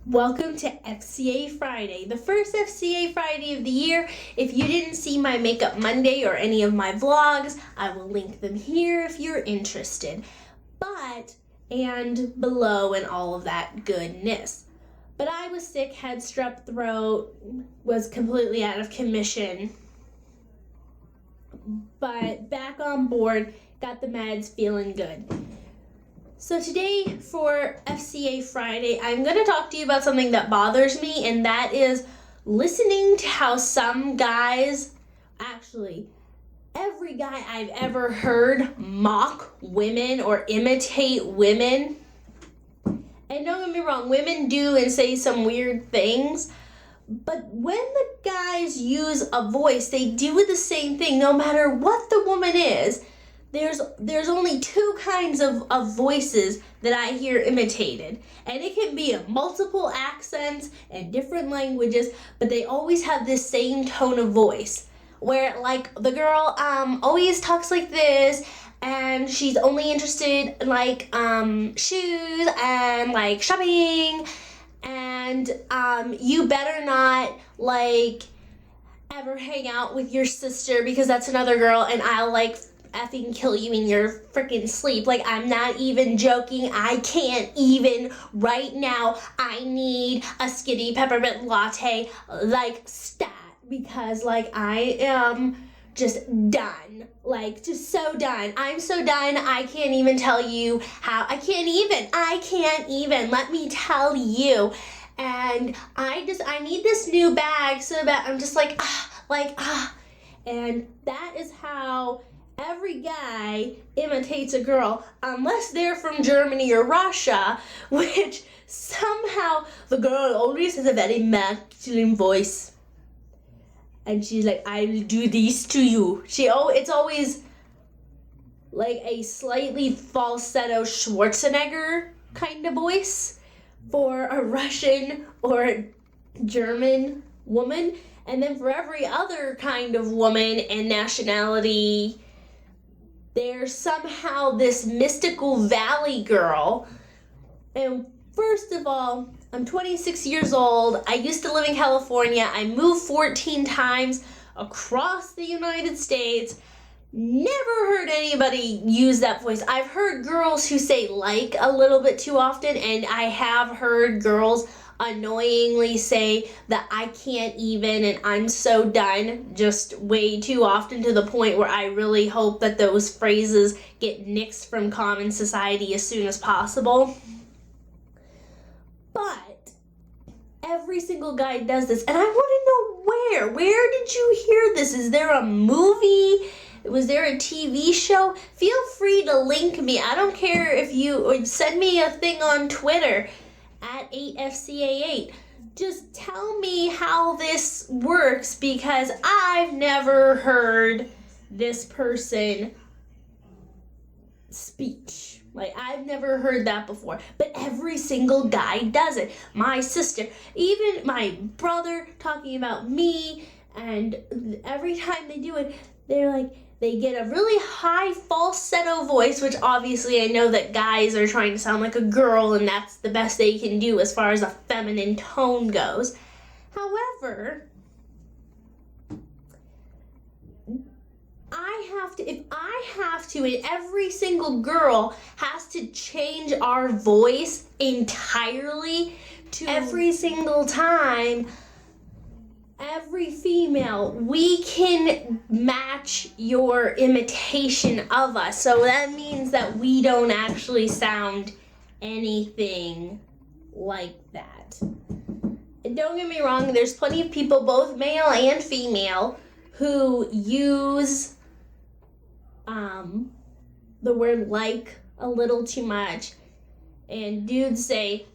Welcome to FCA Friday, the first FCA Friday of the year. If you didn't see my Makeup Monday or any of my vlogs, I will link them here if you're interested. And below and all of that goodness. But I was sick, had strep throat, was completely out of commission. But back on board, got the meds, feeling good. So today for FCA Friday, I'm going to talk to you about something that bothers me, and that is listening to how some guys, actually, every guy I've ever heard mock women or imitate women. And don't get me wrong, women do and say some weird things, but when the guys use a voice, they do the same thing no matter what the woman is. There's only two kinds of voices that I hear imitated, and it can be multiple accents and different languages, but they always have this same tone of voice, where like the girl always talks like this, and she's only interested in like shoes and like shopping, and you better not like ever hang out with your sister because that's another girl, and I'll like effing kill you in your freaking sleep. Like, I'm not even joking. I can't even right now. I need a skinny peppermint latte, like, stat, because like I am just done. Like, just so done. I'm so done. I can't even tell you how. I can't even. Let me tell you. And I need this new bag so that I'm just like. And that is how every guy imitates a girl, unless they're from Germany or Russia, which somehow the girl always has a very masculine voice. And she's like, I will do this to you. It's always like a slightly falsetto Schwarzenegger kind of voice for a Russian or a German woman. And then for every other kind of woman and nationality, there's somehow this mystical valley girl. And first of all, I'm 26 years old. I used to live in California. I moved 14 times across the United States. Never heard anybody use that voice. I've heard girls who say like a little bit too often, and I have heard girls annoyingly say that I can't even and I'm so done just way too often, to the point where I really hope that those phrases get nixed from common society as soon as possible. But every single guy does this, and I want to know where. Where did you hear this? Is there a movie? Was there a TV show? Feel free to link me. I don't care if you send me a thing on Twitter at 8FCA8. Just tell me how this works, because I've never heard this person speech. Like, I've never heard that before. But every single guy does it. My sister, even my brother talking about me, and every time they do it, they're like, they get a really high falsetto voice, which obviously I know that guys are trying to sound like a girl, and that's the best they can do as far as a feminine tone goes. However, if I have to, and every single girl has to change our voice entirely to every single time, every female, we can match your imitation of us. So that means that we don't actually sound anything like that. And don't get me wrong, there's plenty of people, both male and female, who use the word like a little too much. And dudes say,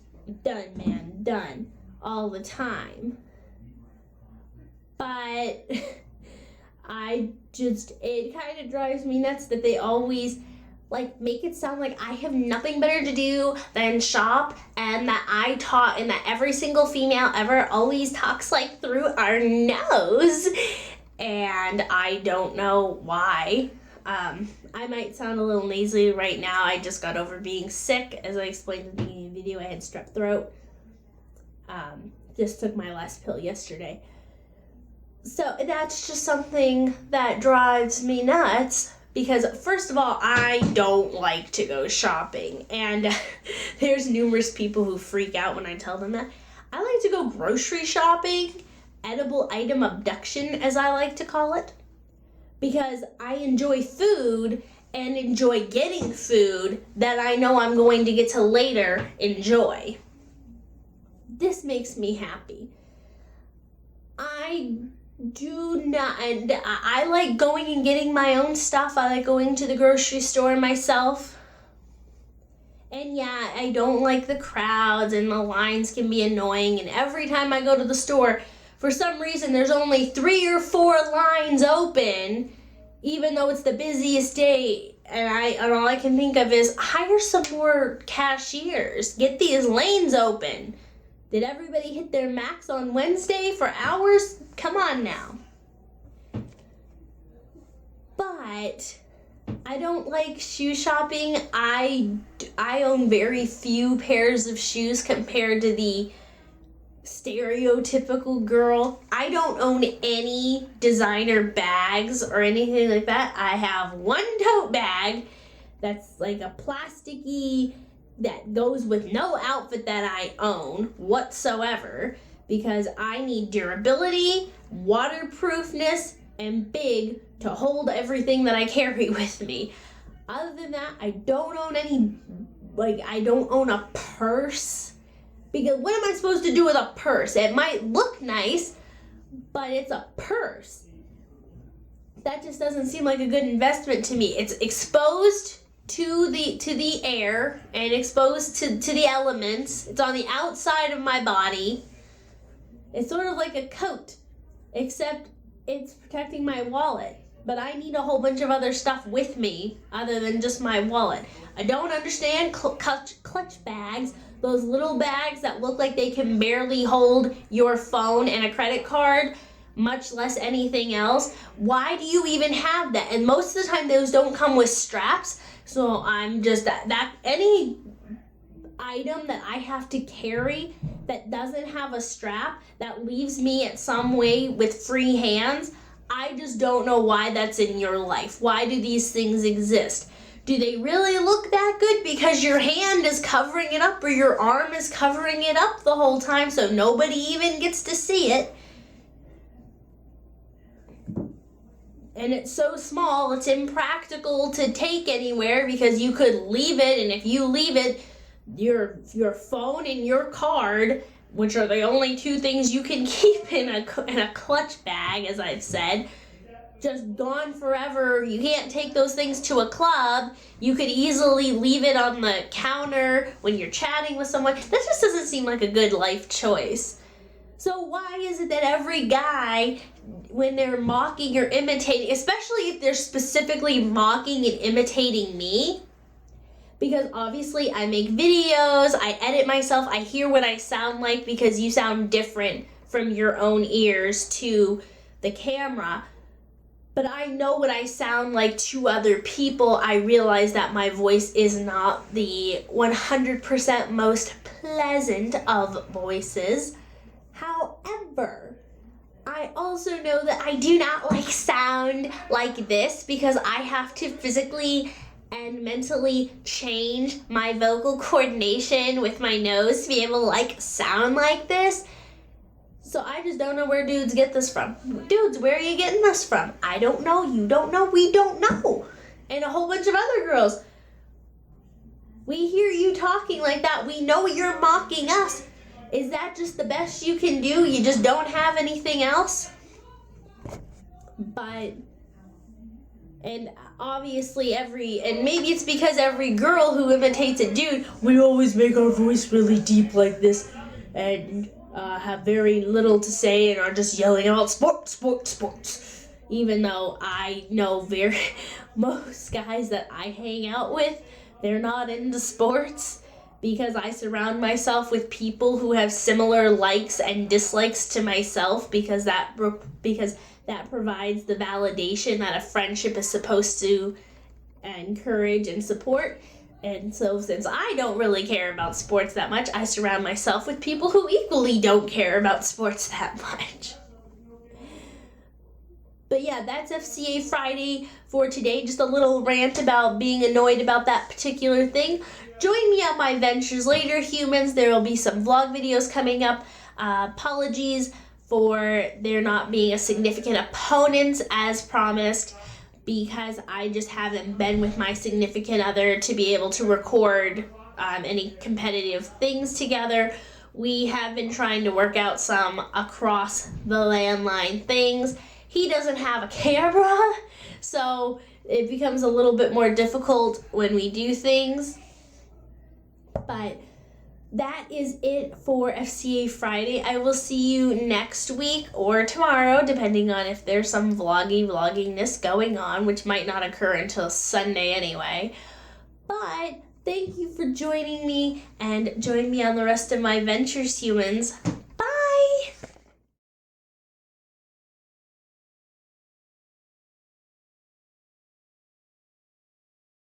done, man, done, all the time. But it kind of drives me nuts that they always like make it sound like I have nothing better to do than shop, and that every single female ever always talks like through our nose. And I don't know why. I might sound a little nasally right now. I just got over being sick. As I explained in the beginning of the video, I had strep throat. Just took my last pill yesterday. So that's just something that drives me nuts because, first of all, I don't like to go shopping. And there's numerous people who freak out when I tell them that. I like to go grocery shopping, edible item abduction, as I like to call it, because I enjoy food and enjoy getting food that I know I'm going to get to later enjoy. This makes me happy. I do not, and I like going and getting my own stuff. I like going to the grocery store myself. And yeah, I don't like the crowds and the lines can be annoying. And every time I go to the store, for some reason, there's only 3 or 4 lines open, even though it's the busiest day. And all I can think of is hire some more cashiers. Get these lanes open. Did everybody hit their max on Wednesday for hours? Come on now. But I don't like shoe shopping. I own very few pairs of shoes compared to the stereotypical girl. I don't own any designer bags or anything like that. I have one tote bag that's like a plasticky that goes with no outfit that I own whatsoever because I need durability, waterproofness, and big to hold everything that I carry with me. Other than that, I don't own I don't own a purse. Because what am I supposed to do with a purse? It might look nice, but it's a purse. That just doesn't seem like a good investment to me. It's exposed to the air and exposed to the elements. It's on the outside of my body. It's sort of like a coat, except it's protecting my wallet. But I need a whole bunch of other stuff with me other than just my wallet. I don't understand clutch bags, those little bags that look like they can barely hold your phone and a credit card, much less anything else. Why do you even have that? And most of the time those don't come with straps. So I'm just that any item that I have to carry that doesn't have a strap that leaves me at some way with free hands, I just don't know why that's in your life. Why do these things exist? Do they really look that good because your hand is covering it up or your arm is covering it up the whole time so nobody even gets to see it? And it's so small, it's impractical to take anywhere because you could leave it, and if you leave it, your phone and your card, which are the only 2 things you can keep in a clutch bag, as I've said, just gone forever. You can't take those things to a club. You could easily leave it on the counter when you're chatting with someone. That just doesn't seem like a good life choice. So why is it that every guy, when they're mocking or imitating, especially if they're specifically mocking and imitating me, because obviously I make videos, I edit myself, I hear what I sound like because you sound different from your own ears to the camera, but I know what I sound like to other people. I realize that my voice is not the 100% most pleasant of voices. However, I also know that I do not sound like this because I have to physically and mentally change my vocal coordination with my nose to be able to sound like this. So I just don't know where dudes get this from. Dudes, where are you getting this from? I don't know, you don't know, we don't know. And a whole bunch of other girls. We hear you talking like that. We know you're mocking us. Is that just the best you can do? You just don't have anything else? And obviously and maybe it's because every girl who imitates a dude, we always make our voice really deep like this and have very little to say and are just yelling out sports, sports, sports. Even though I know most guys that I hang out with, they're not into sports because I surround myself with people who have similar likes and dislikes to myself because that provides the validation that a friendship is supposed to encourage and support. And so since I don't really care about sports that much, I surround myself with people who equally don't care about sports that much. But yeah, that's FCA Friday for today. Just a little rant about being annoyed about that particular thing. Join me on my ventures later, humans. There will be some vlog videos coming up. Apologies for there not being a significant opponent as promised, because I just haven't been with my significant other to be able to record any competitive things together. We have been trying to work out some across the landline things. He doesn't have a camera, so it becomes a little bit more difficult when we do things. But that is it for FCA Friday. I will see you next week or tomorrow, depending on if there's some vloggingness going on, which might not occur until Sunday anyway. But thank you for joining me, and join me on the rest of my ventures, humans.